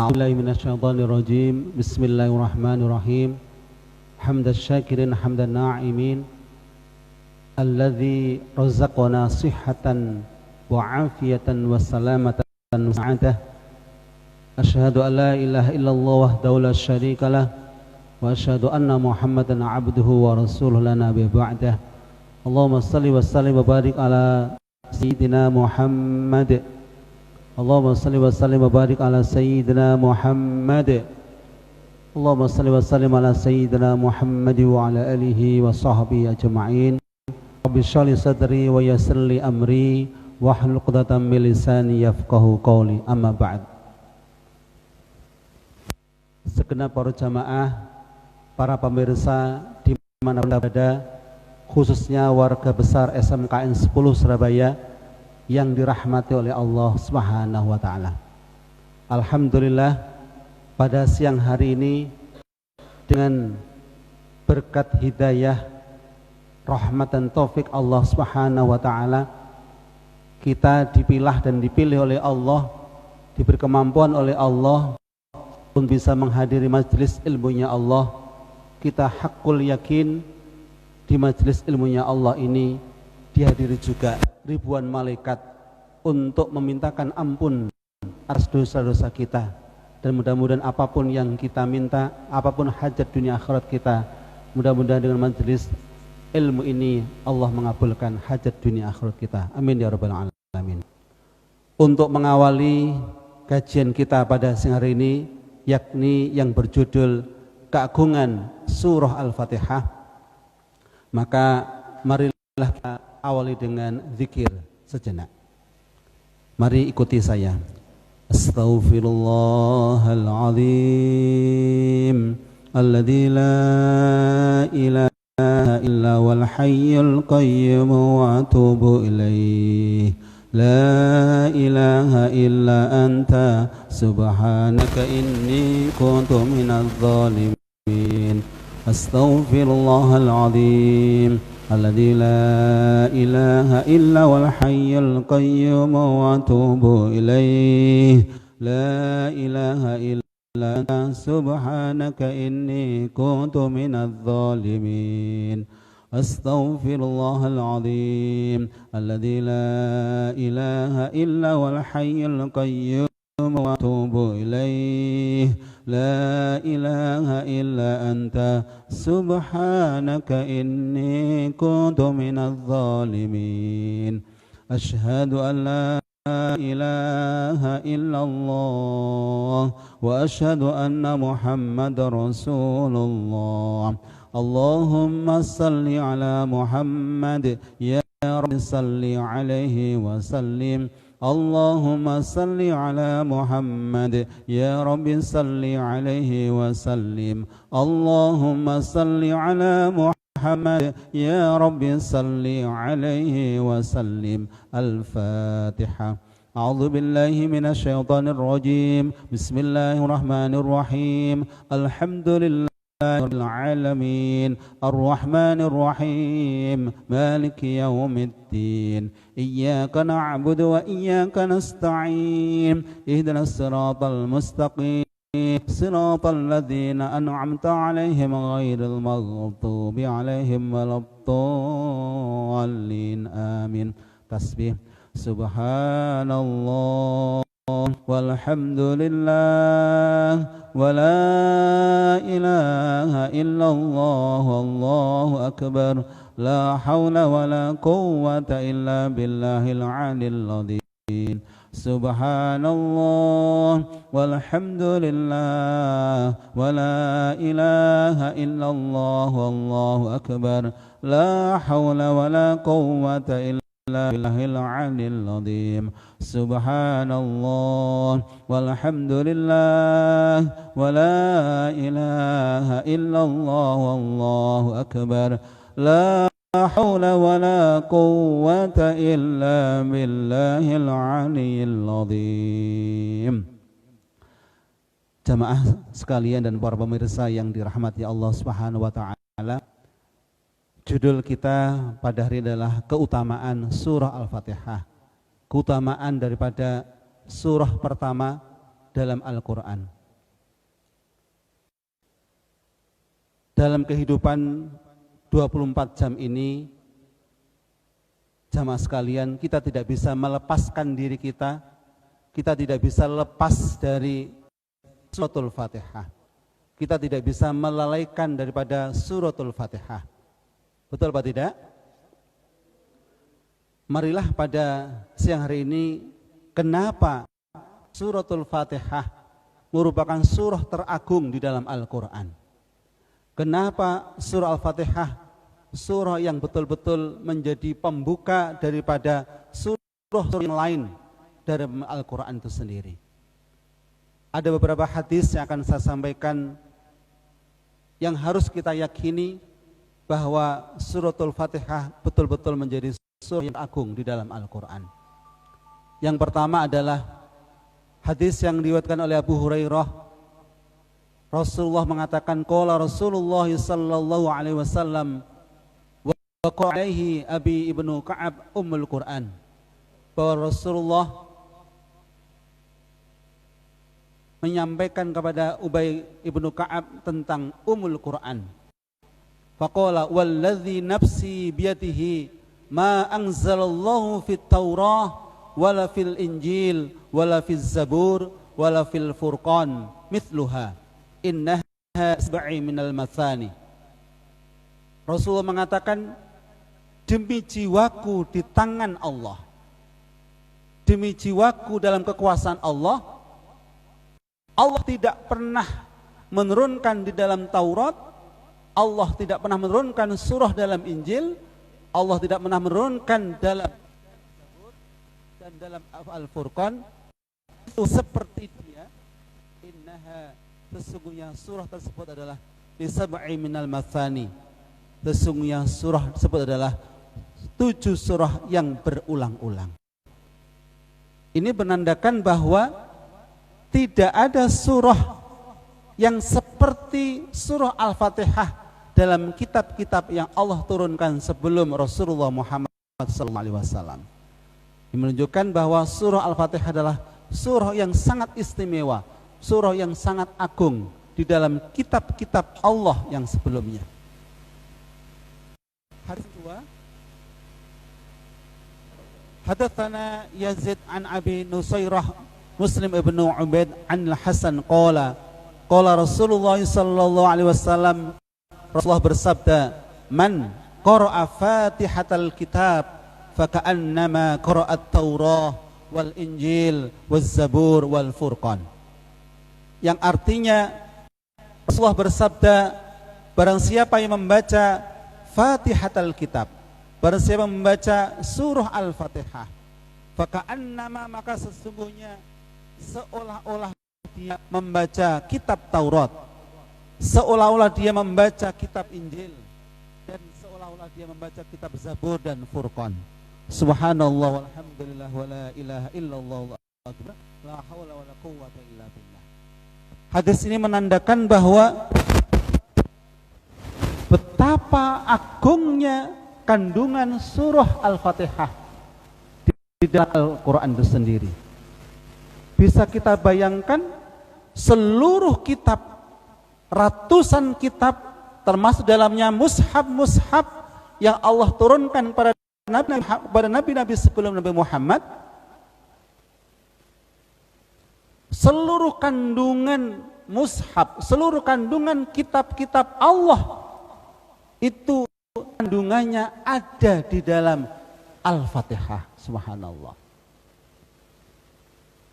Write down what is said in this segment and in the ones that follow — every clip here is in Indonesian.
A'udzubillahi minasyaitonir rajim. Bismillahirrahmanirrahim. Hamdan syakirin hamdan na'imin alladzi razaqana sihhatan wa afiyatan wa salamatan wa sa'adah. Asyhadu an la ilaha illallah wahdahu la syarikalah wa asyhadu anna Muhammadan 'abduhu wa rasuluhu la nabiyya ba'dah. Allahumma shalli wa sallim wa barik ala sayyidina Muhammad. Allahumma salli wa sallim wa barik ala sayyidina Muhammad. Allahumma salli wa sallim ala sayyidina Muhammad wa ala alihi wa sahbihi ajma'in. Rabbi shrah li sadri wa yassir li amri wahlul 'uqdatam min lisani yafqahu qawli. Amma ba'd. Segenap para jamaah, para pemirsa di mana berada, khususnya warga besar SMKN 10 Surabaya yang dirahmati oleh Allah Subhanahu wa taala. Alhamdulillah, pada siang hari ini dengan berkat hidayah, rahmat dan taufik Allah Subhanahu wa taala, kita dipilah dan dipilih oleh Allah, diberi kemampuan oleh Allah pun bisa menghadiri majelis ilmunya Allah. Kita hakul yakin di majelis ilmunya Allah ini dihadiri juga ribuan malaikat untuk memintakan ampun atas dosa-dosa kita, dan mudah-mudahan apapun yang kita minta, apapun hajat dunia akhirat kita, mudah-mudahan dengan majelis ilmu ini Allah mengabulkan hajat dunia akhirat kita. Amin ya rabbal alamin. Untuk mengawali kajian kita pada siang hari ini, yakni yang berjudul Keagungan Surah Al-Fatihah, maka marilah kita awali dengan zikir sejenak. Mari ikuti saya. Astaghfirullahaladzim alladzi la ilaha illa wal hayyul qayyum wa atubu ilaih. La ilaha illa anta subhanaka inni kuntu minadh dhalimin. Astaghfirullahaladzim alladzi la ilaha illa wal hayyul qayyum wa atubu ilaih. La ilaha illa anta subhanaka inni kuntu minadh dhalimin. Astaghfirullahaladzim alladzi la ilaha illa wal hayyul qayyum wa atubu ilaih. La ilaha illa anta subhanaka inni kuntu minadh dhalimin. Asyhadu an la ilaha illallah wa asyhadu anna Muhammadar Rasulullah. Allahumma salli ala Muhammad ya Rabbi salli alaihi wa sallim. Allahumma salli ala Muhammad ya Rabbi salli alaihi wa sallim. Allahumma salli ala Muhammad ya Rabbi salli alaihi wa sallim. Al-Fatihah. A'udzu billahi minasy syaithanir rajim. Bismillahirrahmanirrahim. Alhamdulillah Rabbil alamin, ar-rahmanir rahim, maliki yaumiddin. Iyyaka na'budu wa iyyaka nasta'in. Ihdinas siratal mustaqim, siratal ladzina an'amta 'alaihim ghairil maghdubi 'alaihim waladdallin. Amin. Tasbih subhanallah walhamdulillah wa la ilaha illallah wallahu akbar. La hawla wa la quwwata illa billahil 'aliyil 'azim. Subhanallah walhamdulillah wa la ilaha illallah wallahu akbar. La hawla wa la quwwata illa billahil 'aliyil 'azim. Subhanallah walhamdulillah wa la ilaha illallah wallahu akbar. La haula wa la quwwata illa billahil 'aliyil 'azim. Jamaah sekalian dan para pemirsa yang dirahmati Allah Subhanahu wa taala, judul kita pada hari ini adalah keutamaan surah Al-Fatihah. Keutamaan daripada surah pertama dalam Al-Quran. dalam kehidupan 24 jam ini, jamaah sekalian, kita tidak bisa melepaskan diri kita tidak bisa lepas dari suratul Fatihah. Kita tidak bisa melalaikan daripada suratul Fatihah. Betul apa tidak? Marilah pada siang hari ini, kenapa suratul Fatihah merupakan surah teragung di dalam Al-Quran? Kenapa surah Al-Fatihah surah yang betul-betul menjadi pembuka daripada surah yang lain dari Al-Quran itu sendiri? Ada beberapa hadis yang akan saya sampaikan yang harus kita yakini bahwa suratul Fatihah betul-betul menjadi surah yang agung di dalam Al-Quran. Yang pertama adalah hadis yang diriwayatkan oleh Abu Hurairah. Rasulullah mengatakan, qala Rasulullah sallallahu alaihi wasallam wa alaihi Abi ibnu Ka'ab ummul Quran, bahwa Rasulullah menyampaikan kepada Ubay ibnu Ka'ab tentang ummul Quran. Faqala wallazi nafsi biyadihi ma anzalallahu fit Taurah wala fil Injil wala fil Zabur wala fil Furqan mithluha innaha asba'i minal mathani. Rasulullah mengatakan, demi jiwaku di tangan Allah, demi jiwaku dalam kekuasaan Allah, Allah tidak pernah menurunkan di dalam Taurat, Allah tidak pernah menurunkan surah dalam Injil, Allah tidak pernah menurunkan dalam Zabur dan dalam Al-Furqan itu seperti dia. Innaha, sesungguhnya surah tersebut adalah lisab'i minal mathani, sesungguhnya surah tersebut adalah 7 surah yang berulang-ulang. Ini menandakan bahwa tidak ada surah yang seperti surah Al-Fatihah dalam kitab-kitab yang Allah turunkan sebelum Rasulullah Muhammad SAW. Ini menunjukkan bahwa surah Al-Fatihah adalah surah yang sangat istimewa, surah yang sangat agung di dalam kitab-kitab Allah yang sebelumnya. Hadis kedua, hadatsana Yazid an Abi Nusairah Muslim ibnu Ubaid an Al-Hasan qala Rasulullah sallallahu alaihi wasallam, Rasulullah bersabda, man qara'a fatihatal kitab faka'annama qara'at Taurah wal Injil waz Zabur wal Furqan. Yang artinya Rasulullah bersabda, barang siapa yang membaca Fatihatul Kitab, barang siapa yang membaca surah Al-Fatihah, faka'annama, maka sesungguhnya seolah-olah dia membaca kitab Taurat, seolah-olah dia membaca kitab Injil, dan seolah-olah dia membaca kitab Zabur dan Furqan. Subhanallah walhamdulillah wala ilaha illallah akbar la haula wala quwwata illa billah. Hadis ini menandakan bahwa betapa agungnya kandungan surah Al-Fatihah di dalam Al-Quran itu sendiri. Bisa kita bayangkan seluruh kitab, ratusan kitab, termasuk dalamnya mushaf-mushaf yang Allah turunkan pada nabi-nabi sebelum Nabi Muhammad, seluruh kandungan mushaf, seluruh kandungan kitab-kitab Allah itu kandungannya ada di dalam Al-Fatihah. Subhanallah.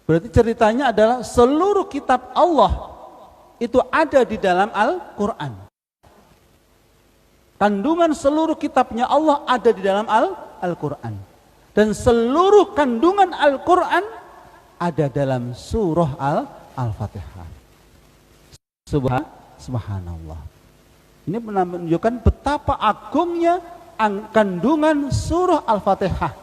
Berarti ceritanya adalah seluruh kitab Allah itu ada di dalam Al-Quran. Kandungan seluruh kitabnya Allah ada di dalam Al-Quran. Dan seluruh kandungan Al-Quran ada dalam surah Al-Fatihah. Subhanallah. Ini menunjukkan betapa agungnya kandungan surah Al-Fatihah.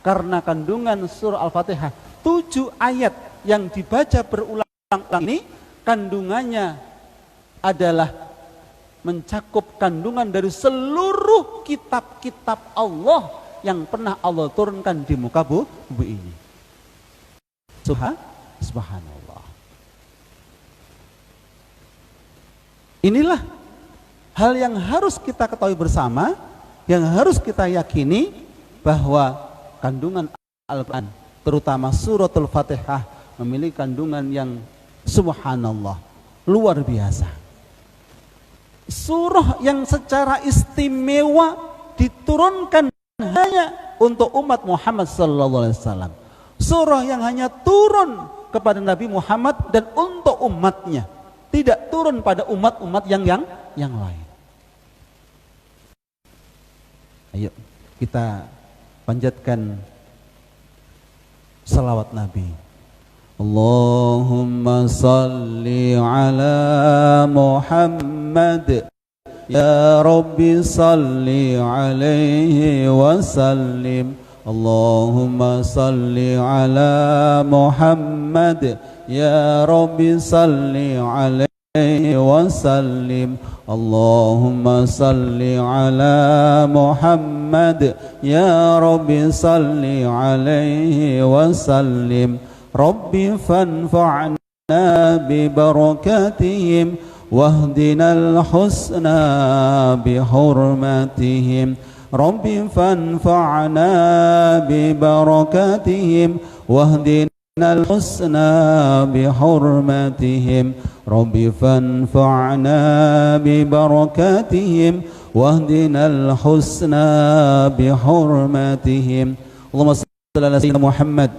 Karena kandungan surah Al-Fatihah 7 ayat yang dibaca berulang-ulang ini, kandungannya adalah mencakup kandungan dari seluruh kitab-kitab Allah yang pernah Allah turunkan di muka bumi ini. Subhanallah. Inilah Hal yang harus kita ketahui bersama, yang harus kita yakini, bahwa kandungan Al-Quran, terutama suratul Fatihah, memiliki kandungan yang subhanallah, luar biasa. Surah yang secara istimewa diturunkan hanya untuk umat Muhammad SAW. Surah yang hanya turun kepada Nabi Muhammad dan untuk umatnya, tidak turun pada umat-umat yang lain. Ayo kita panjatkan salawat Nabi. Allahumma salli ala Muhammad, ya Rabbi salli alaihi wa sallim. Allahumma salli ala Muhammad, ya Rabbi salli alaihi wa sallim. Allahumma salli ala Muhammad, ya Rabbi salli alaihi wa sallim. Rabbi fanfa'na bi barakatihim wahdinal husna bi hurmatihim. Rabbi fanfa'na bi barakatihim wahdinal husna bi hurmatihim. Rabbi fanfa'na bi barakatihim wahdinal husna bi hurmatihim. Allahumma shalli ala sayyidina Muhammad.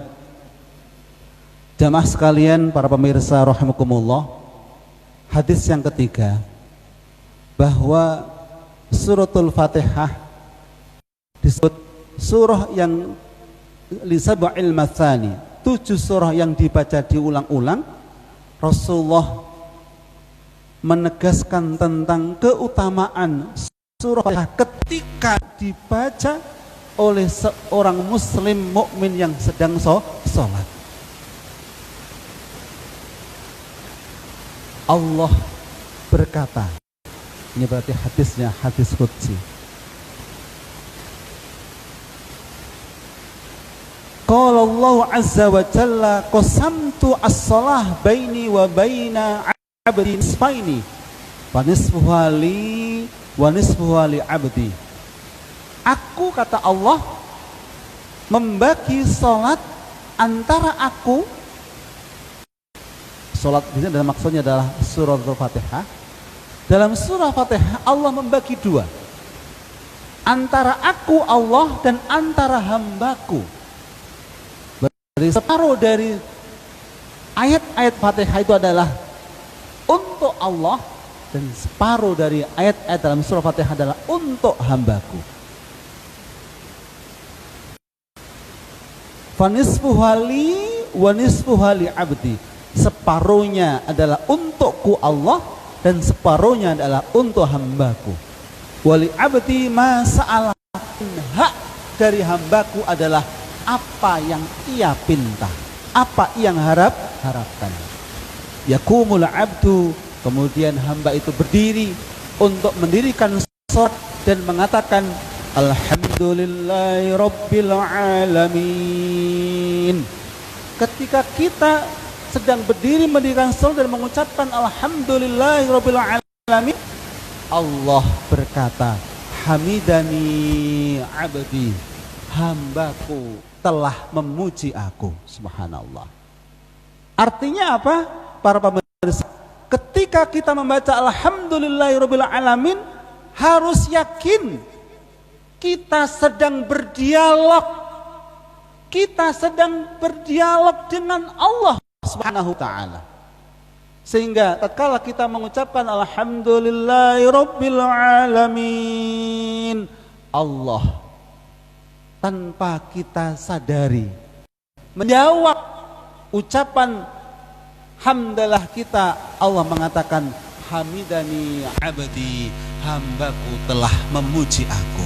Jamaah sekalian, para pemirsa rahimakumullah, hadis yang ketiga, bahwa suratul Fatihah disebut surah yang lisab'il matsani, 7 surah yang dibaca diulang-ulang. Rasulullah menegaskan tentang keutamaan surah Fatihah ketika dibaca oleh seorang muslim mukmin yang sedang sholat. Allah berkata, ini berarti hadisnya hadis qudsi. Qala Allah azza wa jalla, qasamtu as-salah baini wa baina 'abdi nisfaini wa nisfuha li wa nisfuha li 'abdi. Aku, kata Allah, membagi salat antara aku. Salat di sini adalah maksudnya adalah surah Al-Fatihah. Dalam surah Fatihah Allah membagi 2, antara aku Allah dan antara hambaku. Berarti separuh dari ayat-ayat Fatihah itu adalah untuk Allah, dan separuh dari ayat-ayat dalam surah Fatihah adalah untuk hambaku. Fanisfuha li wa nisfuha li 'abdi. Separuhnya adalah untukku Allah dan separuhnya adalah untuk hambaku. Wali abdi ma sa'ala, hak dari hambaku adalah apa yang ia pinta, apa yang harapkan. Yakumul abdu, kemudian hamba itu berdiri untuk mendirikan salat dan mengatakan alhamdulillahi rabbil alamin. Ketika kita sedang berdiri mendirikan salat dan mengucapkan alhamdulillahirabbil alamin, Allah berkata, hamidani abdi, hambaku telah memuji aku. Subhanallah. Artinya apa? Para pemirsa, ketika kita membaca alhamdulillahirabbil alamin, harus yakin kita sedang berdialog, kita sedang berdialog dengan Allah Subhanahu wa ta'ala. Sehingga tatkala kita mengucapkan alhamdulillahirabbil alamin, Allah tanpa kita sadari menjawab ucapan hamdalah kita. Allah mengatakan hamidani abdi, hambaku telah memuji aku.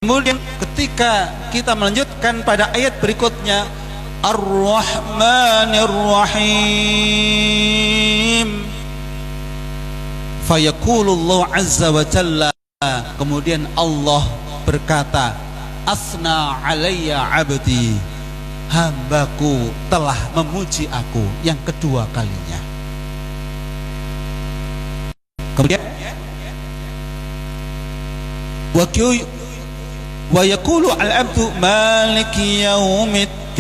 Kemudian ketika kita melanjutkan pada ayat berikutnya, Ar-Rahmanir Rahim, fayaqulullahu azza wa jalla, kemudian Allah berkata, asna alayya abdi, hambaku telah memuji aku yang kedua kalinya. Kemudian wa yaqulu al-'abdu maliki yaumiddin.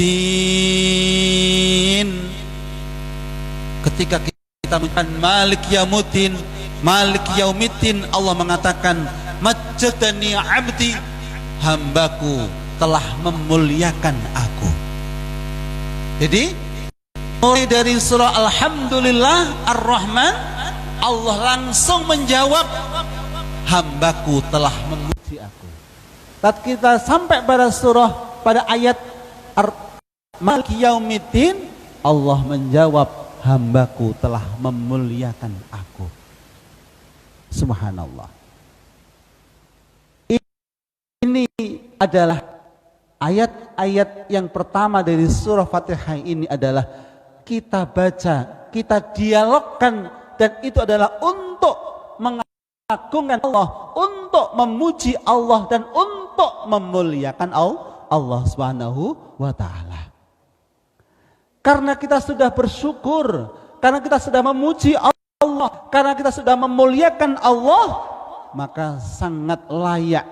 Ketika kita mengucapkan malik yaumiddin, malik yaumiddin, Allah mengatakan majjadani 'abdi, hambaku telah memuliakan aku. Jadi mulai dari surah Alhamdulillah Ar-Rahman, Allah langsung menjawab hambaku telah memuji aku. Saat kita sampai pada surah, pada ayat Maliki Yaumiddin, Allah menjawab hambaku telah memuliakan aku. Subhanallah. Ini adalah ayat-ayat yang pertama dari surah Fatihah. Ini adalah kita baca, kita dialogkan, dan itu adalah untuk mengagungkan Allah, untuk memuji Allah, dan untuk memuliakan Allah Subhanahu wa ta'ala. Karena kita sudah bersyukur, karena kita sudah memuji Allah, karena kita sudah memuliakan Allah, maka sangat layak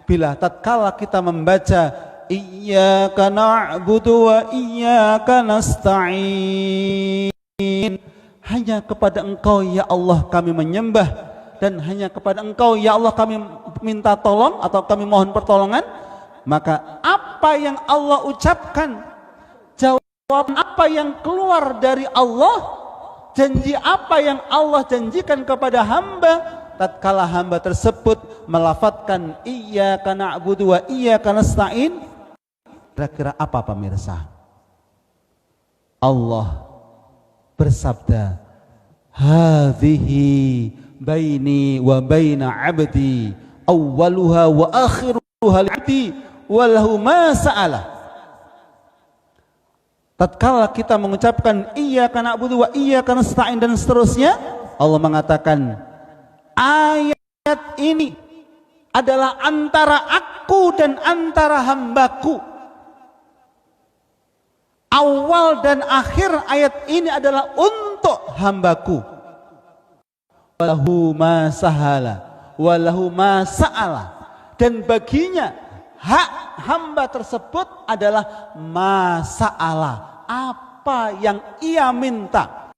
bila tatkala kita membaca iyyaka na'budu wa iyyaka nasta'in, hanya kepada Engkau ya Allah kami menyembah, dan hanya kepada Engkau ya Allah kami minta tolong atau kami mohon pertolongan. Maka apa yang Allah ucapkan, jawab apa yang keluar dari Allah, janji apa yang Allah janjikan kepada hamba, tatkala hamba tersebut melafadzkan iyyaka na'budu wa iyyaka nasta'in, kira-kira apa pemirsa? Allah bersabda, hadhihi baini wa baina 'abdi awwaluha wa akhiruha li'abdi wa lahu ma sa'ala. Tatkala kita mengucapkan iyyaka na'budu wa iyyaka nasta'in dan seterusnya, Allah mengatakan ayat ini adalah antara aku dan antara hambaku. Awal dan akhir ayat ini adalah untuk hambaku. Walahu ma sahala, walahu ma sa'ala, dan baginya hak hamba tersebut adalah ma sa'ala, apa yang ia minta,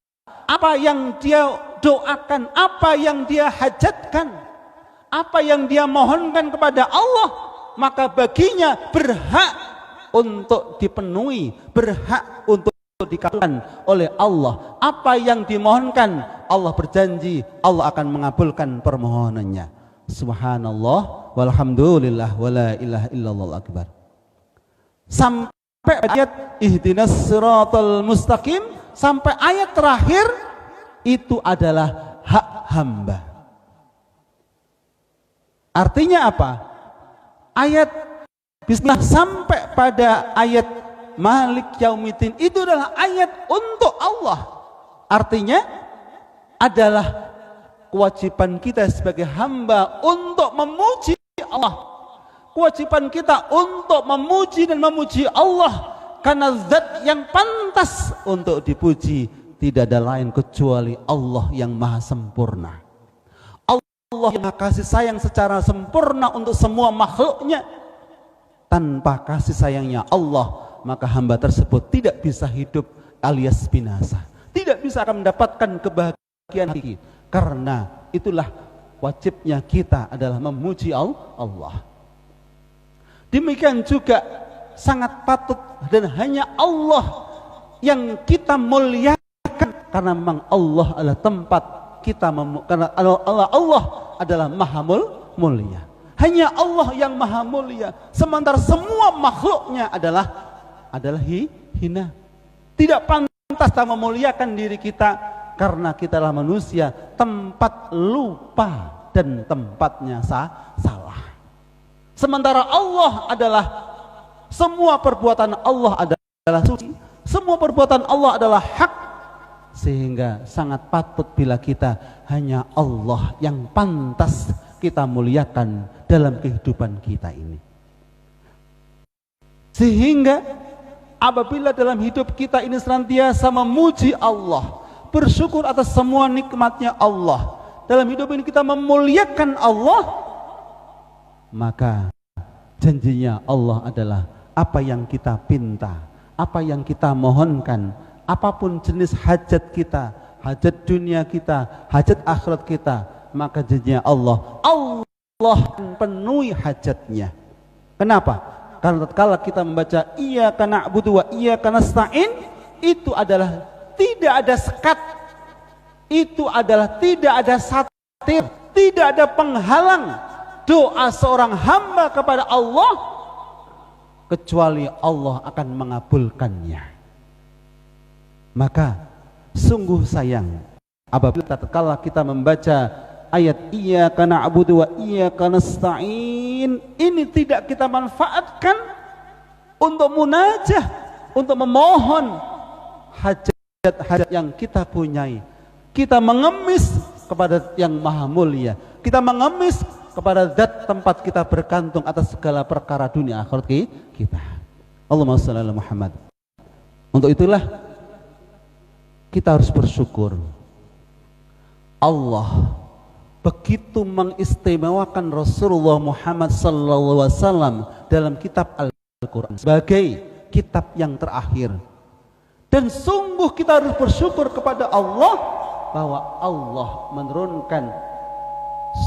apa yang dia doakan, apa yang dia hajatkan, apa yang dia mohonkan kepada Allah, maka baginya berhak untuk dipenuhi, berhak untuk dikabulkan oleh Allah. Apa yang dimohonkan, Allah berjanji Allah akan mengabulkan permohonannya. Subhanallah walhamdulillah wala ilaha illallah akbar. Sampai ayat ihdinas siratal mustaqim, sampai ayat terakhir itu adalah hak hamba. Artinya apa? Ayat Bismillah sampai pada ayat Malik Yaumiddin itu adalah ayat untuk Allah. Artinya adalah kewajiban kita sebagai hamba untuk memuji Allah. Kewajiban kita untuk memuji dan memuji Allah, karena zat yang pantas untuk dipuji tidak ada lain kecuali Allah yang maha sempurna. Allah yang kasih sayang secara sempurna untuk semua makhluknya. Tanpa kasih sayangnya Allah, maka hamba tersebut tidak bisa hidup alias binasa, tidak bisa akan mendapatkan kebahagiaan hakiki. Karena itulah wajibnya kita adalah memuji Allah. Demikian juga sangat patut dan hanya Allah yang kita muliakan, karena memang Allah adalah tempat kita karena Allah adalah maha mulia. Hanya Allah yang maha mulia, sementara semua makhluknya adalah hina. Tidak pantas kita memuliakan diri kita, karena kita adalah manusia, tempat lupa dan tempatnya salah. Sementara Allah adalah, semua perbuatan Allah adalah suci, semua perbuatan Allah adalah hak, sehingga sangat patut bila kita hanya Allah yang pantas kita muliakan dalam kehidupan kita ini. Sehingga apabila dalam hidup kita ini senantiasa memuji Allah, bersyukur atas semua nikmatnya Allah, dalam hidup ini kita memuliakan Allah, maka janjinya Allah adalah apa yang kita pinta, apa yang kita mohonkan, apapun jenis hajat kita, hajat dunia kita, hajat akhirat kita, maka janjinya Allah akan penuhi hajatnya. Kenapa? Karena tatkala kita membaca iyyaka na'budu wa iyyaka nasta'in, itu adalah tidak ada sekat, itu adalah tidak ada satir, tidak ada penghalang doa seorang hamba kepada Allah kecuali Allah akan mengabulkannya. Maka sungguh sayang apabila tatkala kita membaca ayat iyyaka na'budu wa iyyaka nasta'in ini tidak kita manfaatkan untuk munajah, untuk memohon hajat-hajat yang kita punyai. Kita mengemis kepada yang maha mulia, kita mengemis kepada zat tempat kita bergantung atas segala perkara dunia akhirat kita. Allahumma shalli ala Muhammad. Untuk itulah kita harus bersyukur Allah begitu mengistimewakan Rasulullah Muhammad SAW dalam kitab Al-Quran sebagai kitab yang terakhir. Dan sungguh kita harus bersyukur kepada Allah bahwa Allah menurunkan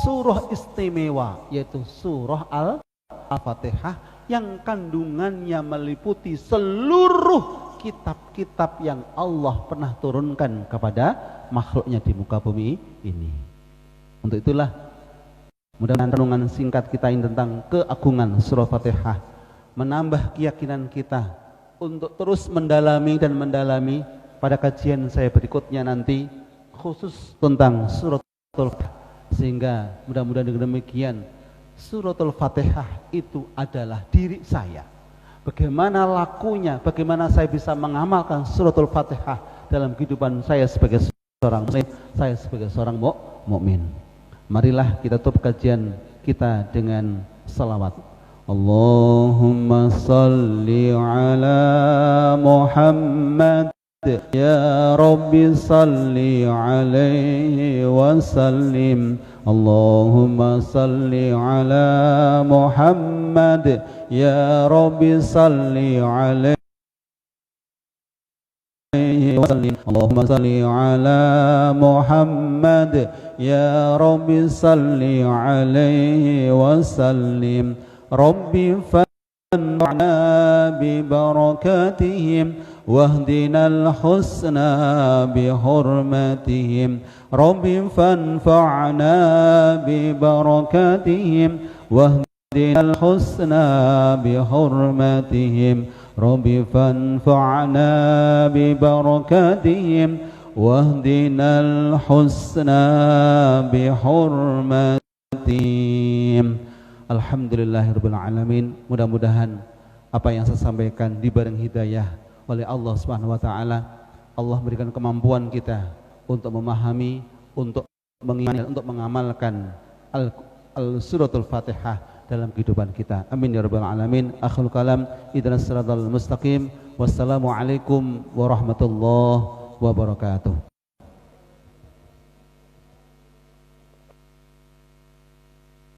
surah istimewa, yaitu surah Al-Fatihah yang kandungannya meliputi seluruh kitab-kitab yang Allah pernah turunkan kepada makhluknya di muka bumi ini. Untuk itulah mudah-mudahan renungan singkat kita ini tentang keagungan surah Fatihah menambah keyakinan kita untuk terus mendalami pada kajian saya berikutnya nanti khusus tentang suratul Fatihah, sehingga mudah-mudahan dengan demikian suratul Fatihah itu adalah diri saya. Bagaimana lakunya, bagaimana saya bisa mengamalkan suratul Fatihah dalam kehidupan saya sebagai seorang muslim, saya sebagai seorang mukmin. Marilah kita tutup kajian kita dengan salawat. Allahumma salli ala Muhammad ya Rabbi salli alaihi wa sallim. Allahumma salli ala Muhammad ya Rabbi salli alaihi wa sallim. Allahumma salli ala Muhammad ya Rabbi salli alaihi wa sallim. Rabbi fanfa'na bi barakatihim واهدنا الحسنى بحرمتهم رب فانفعنا ببركاتهم واهدنا الحسنى بحرمتهم رب فانفعنا ببركاتهم واهدنا الحسنى بحرمتهم. Alhamdulillahirabbil alamin. Mudah-mudahan apa yang saya sampaikan dibarengi hidayah oleh Allah Subhanahu wa taala. Allah berikan kemampuan kita untuk memahami, untuk mengimani, untuk mengamalkan suratul Fatihah dalam kehidupan kita. Amin ya rabbal alamin. Akhirul kalam, ihdinas siratal mustaqim. Wassalamualaikum warahmatullahi wabarakatuh.